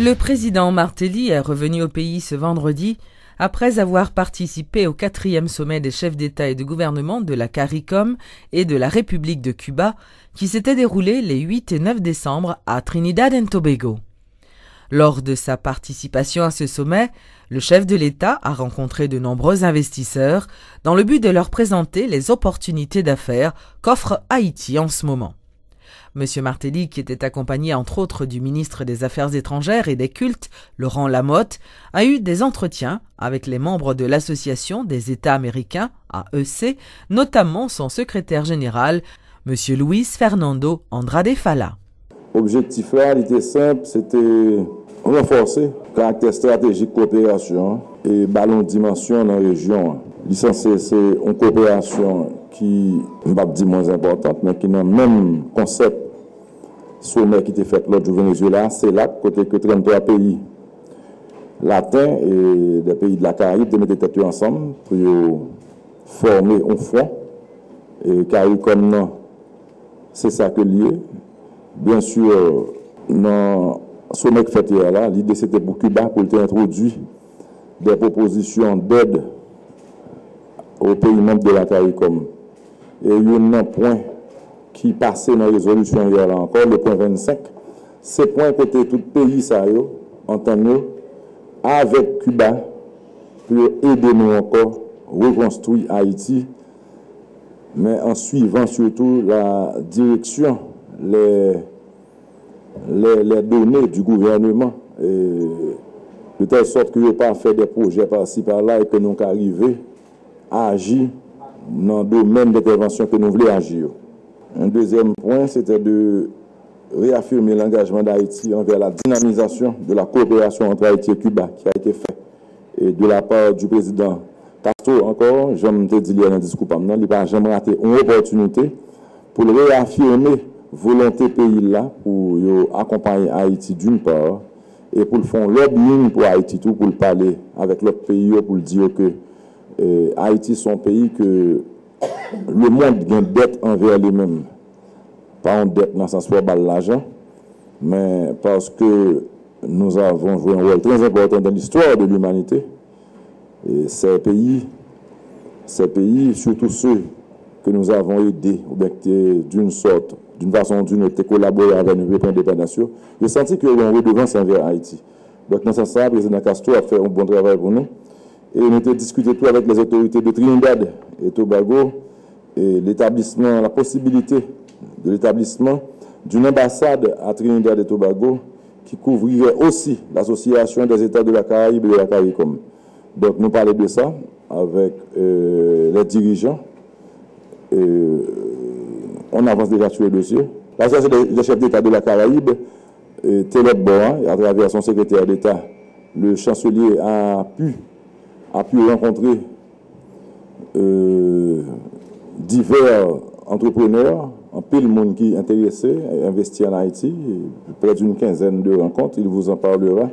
Le président Martelly est revenu au pays ce vendredi après avoir participé au 4e sommet des chefs d'État et de gouvernement de la CARICOM et de la République de Cuba qui s'était déroulé les 8 et 9 décembre à Trinidad et Tobago. Lors de sa participation à ce sommet, le chef de l'État a rencontré de nombreux investisseurs dans le but de leur présenter les opportunités d'affaires qu'offre Haïti en ce moment. M. Martelly, qui était accompagné entre autres du ministre des Affaires étrangères et des Cultes, Laurent Lamotte, a eu des entretiens avec les membres de l'Association des États américains, AEC, notamment son secrétaire général, M. Luis Fernando Andrade Fala. L'objectif là, il était simple, c'était renforcer le caractère stratégique de coopération et ballon dimension dans la région. Licencié, c'est une coopération qui, je ne vais pas dire moins importante, mais qui a le même concept sommet qui était fait l'autre jour au Venezuela, c'est là côté que 33 pays latins et des pays de la Caraïbe mettent tête ensemble pour former un front. Et CARICOM, non, c'est ça que lié. Bien sûr, dans le sommet qui fait là, l'idée c'était pour Cuba pour introduire des propositions d'aide aux pays membres de la CARICOM. Et il y a un point qui passait dans la résolution hier là encore, le point 25. C'est point côté tout pays ça entend avec Cuba pour aider nous encore reconstruire Haïti, mais en suivant surtout la direction, les données du gouvernement, de telle sorte que nous pas fait des projets par-ci par-là et que nous arrivons à agir dans le domaine d'intervention que nous voulons agir. Un deuxième point, c'était de réaffirmer l'engagement d'Haïti envers la dynamisation de la coopération entre Haïti et Cuba qui a été fait. Et de la part du président Castro, encore, j'aime te dire dans le discours, il n'a jamais raté une opportunité pour réaffirmer volonté pays là pour accompagner Haïti d'une part et pour faire l'autre ligne pour Haïti tout pour parler avec l'autre pays pour dire que Haïti c'est un pays que le monde a une dette envers lui-même. Pas une dette dans le sens où on l'argent, mais parce que nous avons joué un rôle très important dans l'histoire de l'humanité. Et ces pays, surtout ceux que nous avons aidés, d'une façon ou d'une autre, collaborer avec nos pays indépendants, j'ai senti qu'il y a une redevance envers Haïti. Donc, dans ce sens, le président Castro a fait un bon travail pour nous. Et nous avons discuté tout avec les autorités de Trinidad et Tobago et la possibilité de l'établissement d'une ambassade à Trinidad et Tobago qui couvrirait aussi l'association des États de la Caraïbe et de la CARICOM. Donc nous parlons de ça avec les dirigeants. On avance déjà sur le dossier. L'association des chefs d'État de la Caraïbe, Télèbe Boran, à travers son secrétaire d'État, le chancelier a pu rencontrer divers entrepreneurs, en pile monde qui est intéressé à investir en Haïti, près d'une quinzaine de rencontres, il vous en parlera.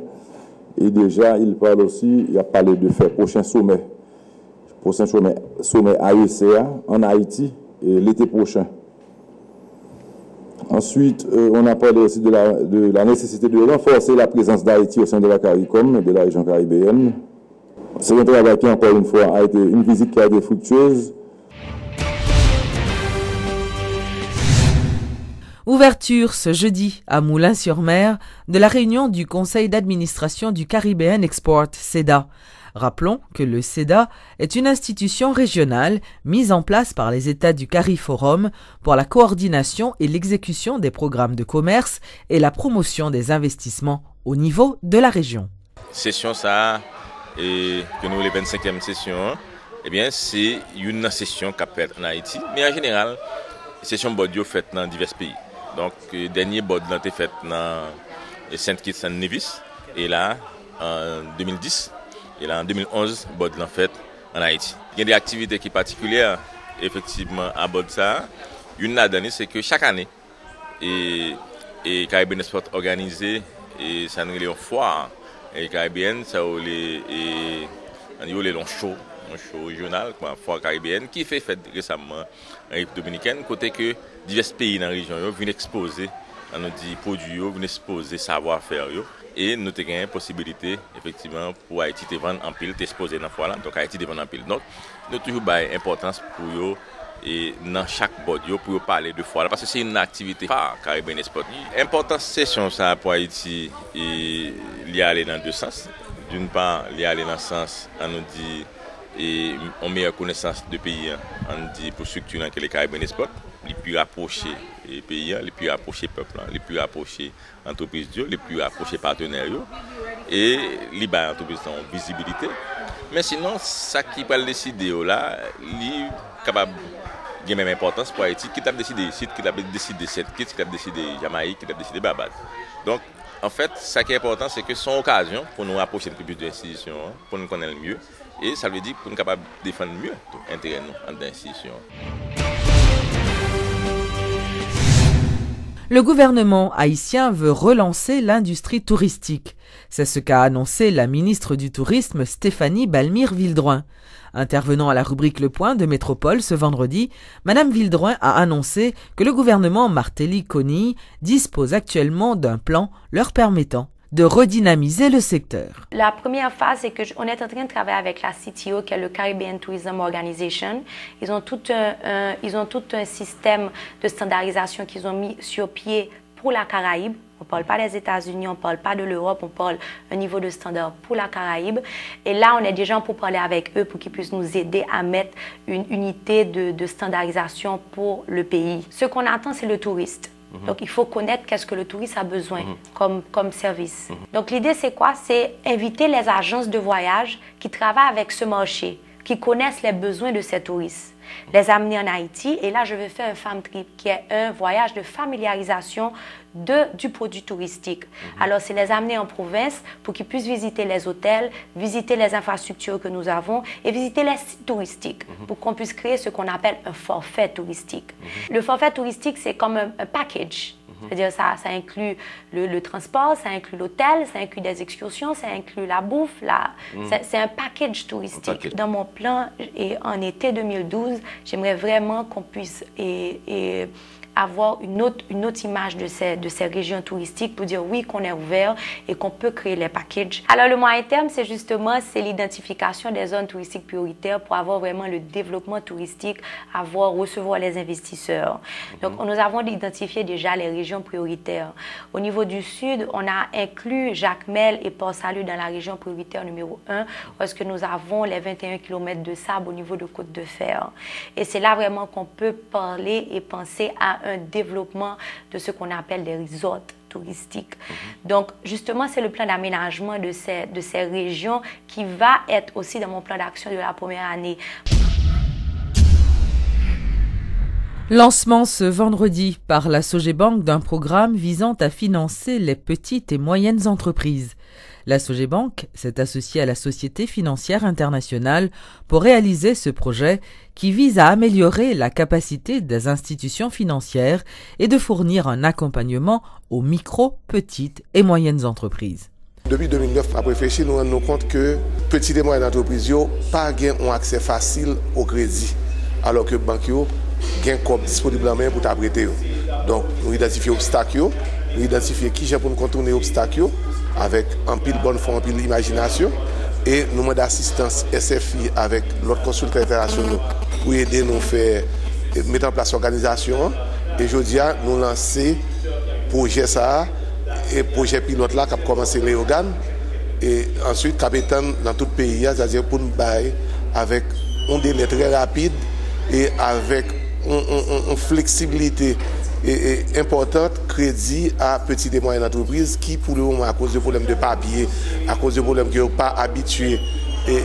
Et déjà, il parle aussi, il a parlé de faire prochain sommet AECA en Haïti et l'été prochain. Ensuite, on a parlé aussi de la nécessité de renforcer la présence d'Haïti au sein de la CARICOM, de la région caribéenne. C'est un travail qui, encore une fois, a été une visite qui a été fructueuse. Ouverture ce jeudi à Moulins-sur-Mer de la réunion du conseil d'administration du Caribbean Export CEDA. Rappelons que le CEDA est une institution régionale mise en place par les États du CARIFORUM pour la coordination et l'exécution des programmes de commerce et la promotion des investissements au niveau de la région. Session ça, et que nous les 25e session, eh bien c'est une session qui a fait en Haïti, mais en général, session Bordeaux faite dans divers pays. Donc, le dernier board a été fait dans Saint Kitts and Nevis, et là, en 2010, et là, en 2011, le board l'a fait en Haïti. Il y a des activités qui sont particulières, effectivement, à bord de ça. Une là-dedans, c'est que chaque année, et Caribbean Export organisé, et ça nous une foire, et Caribbean, ça a les longs shows. Un show régional, une foire caribéenne, qui fait récemment en République dominicaine, côté que divers pays dans la région viennent exposer nos produits, viennent exposer savoir-faire. et nous avons une possibilité effectivement pour Haïti de vendre en pile, t'exposer dans la foire là, donc Haïti de vendre en pile. Donc nous avons toujours une importance pour eux et dans chaque bord pour parler de foire parce que c'est une activité par Caribbean Export. Importance session ça pour Haïti et il aller dans deux sens. D'une part, il aller dans le sens on nous dit et on meilleure connaissance de pays, on dit pour structurer que les Caribbean Export, les plus rapprocher les pays, les plus rapprocher peuple, les plus rapprocher entreprises, les plus rapprocher partenaires et les bailler entreprises en visibilité. Mais sinon, ça qui va le décider là, il capable de même importance pour Haïti, qui t'a décidé site, qui t'a décidé cette qui t'a décidé Jamaïque, qui t'a décidé Barbade. Donc en fait, ce qui est important, c'est que c'est une occasion pour nous rapprocher un peu plus de l'institution, pour nous connaître mieux. Et ça veut dire pour nous capables de défendre mieux l'intérêt de l'institution. Le gouvernement haïtien veut relancer l'industrie touristique. C'est ce qu'a annoncé la ministre du Tourisme Stéphanie Balmire-Vildroin. Intervenant à la rubrique Le Point de Métropole ce vendredi, Madame Vildroin a annoncé que le gouvernement Martelly-Conille dispose actuellement d'un plan leur permettant de redynamiser le secteur. La première phase, c'est qu'on est en train de travailler avec la CTO, qui est le Caribbean Tourism Organization. Ils ont tout un système de standardisation qu'ils ont mis sur pied pour la Caraïbe. On ne parle pas des États-Unis, on ne parle pas de l'Europe, on parle d'un niveau de standard pour la Caraïbe. Et là, on est déjà pour parler avec eux pour qu'ils puissent nous aider à mettre une unité de standardisation pour le pays. Ce qu'on attend, c'est le touriste. Donc, il faut connaître qu'est-ce que le touriste a besoin comme service. Donc, l'idée, c'est quoi? C'est inviter les agences de voyage qui travaillent avec ce marché, qui connaissent les besoins de ces touristes, les amener en Haïti. Et là, je vais faire un Fam Trip, qui est un voyage de familiarisation du produit touristique. Alors, c'est les amener en province pour qu'ils puissent visiter les hôtels, visiter les infrastructures que nous avons et visiter les sites touristiques pour qu'on puisse créer ce qu'on appelle un forfait touristique. Le forfait touristique, c'est comme un package. C'est-à-dire ça inclut le transport, ça inclut l'hôtel, ça inclut des excursions, ça inclut la bouffe. C'est un package touristique. Dans mon plan, et en été 2012, j'aimerais vraiment qu'on puisse avoir une autre image de ces régions touristiques pour dire oui qu'on est ouvert et qu'on peut créer les packages. Alors le moyen terme, c'est l'identification des zones touristiques prioritaires pour avoir vraiment le développement touristique, recevoir les investisseurs. Donc nous avons identifié déjà les régions prioritaires. Au niveau du sud, on a inclus Jacmel et Port-Salut dans la région prioritaire numéro 1 parce que nous avons les 21 km de sable au niveau de Côte-de-Fer. Et c'est là vraiment qu'on peut parler et penser à un développement de ce qu'on appelle des resorts touristiques. Donc, justement, c'est le plan d'aménagement de ces régions qui va être aussi dans mon plan d'action de la première année. Lancement ce vendredi par la Sogebank d'un programme visant à financer les petites et moyennes entreprises. La Sogebank s'est associée à la Société financière internationale pour réaliser ce projet qui vise à améliorer la capacité des institutions financières et de fournir un accompagnement aux micro, petites et moyennes entreprises. Depuis 2009, après réfléchir, nous rendons compte que petites et moyennes entreprises n'ont pas un accès facile au crédit, alors que les banques ont un disponible en main pour t'apprêter. Donc, nous identifions les obstacles, nous identifions qui j'ai pour nous contourner les obstacles avec un pile bonne foi, un pile imagination et nous demandons d'assistance SFI avec l'autre consultant international pour aider nous faire mettre en place l'organisation et aujourd'hui nous lancer projet ça et projet pilote là qui a commencé les organes et ensuite qui a dans tout le pays, c'est-à-dire pour nous bailler avec un délai très rapide et avec une flexibilité importante crédit à petites et moyennes entreprises qui pour le moment à cause de problèmes de papier, à cause de problèmes qui ne sont pas habitués et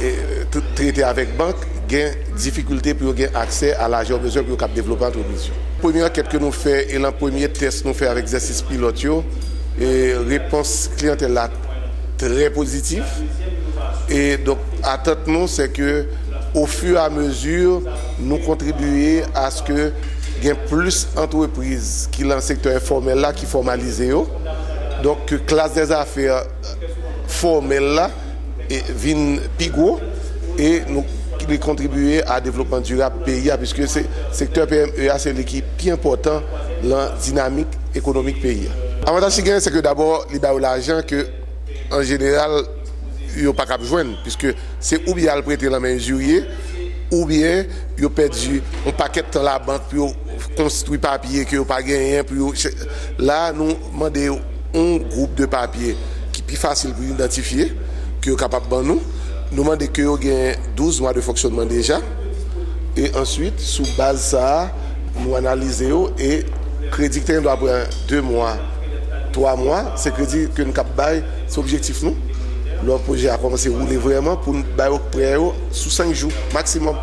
traiter avec banque, gain difficulté pour avoir accès à l'argent besoin pour développer l'entreprise. La première enquête que nous faisons et le premier test nous fait avec exercice pilote et réponse clientèle là très positive et donc attente nous c'est que au fur et à mesure nous contribuer à ce que il y a plus d'entreprises qui sont dans le secteur informel là, qui formalisent. Donc, classe des affaires formelle là, vient pigo et nous contribuer à développement durable pays, puisque le secteur PME c'est l'équipe plus important dans la dynamique économique pays. L'avantage c'est que d'abord, il y a l'argent que en général, ils n'ont pas qu'à joindre, puisque c'est ou bien le prêter la main jurier, ou bien ils ont perdu un paquet dans la banque pour construire papier que pas gagné. Là, nous demandons un groupe de papier qui est plus facile pour identifier, qui est capable de nous. Nous demandons que vous avez 12 mois de fonctionnement déjà. Et ensuite, sous base de ça, nous analysons et le crédit qui doit prendre 2 mois, 3 mois, c'est le crédit que nous avons, c'est l'objectif nous. Le projet a commencé à rouler vraiment pour nous prêter sous 5 jours maximum.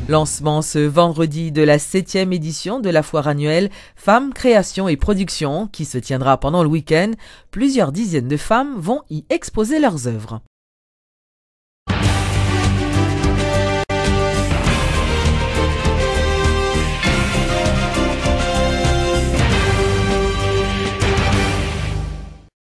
Lancement ce vendredi de la 7e édition de la foire annuelle Femmes, Création et Production qui se tiendra pendant le week-end. Plusieurs dizaines de femmes vont y exposer leurs œuvres.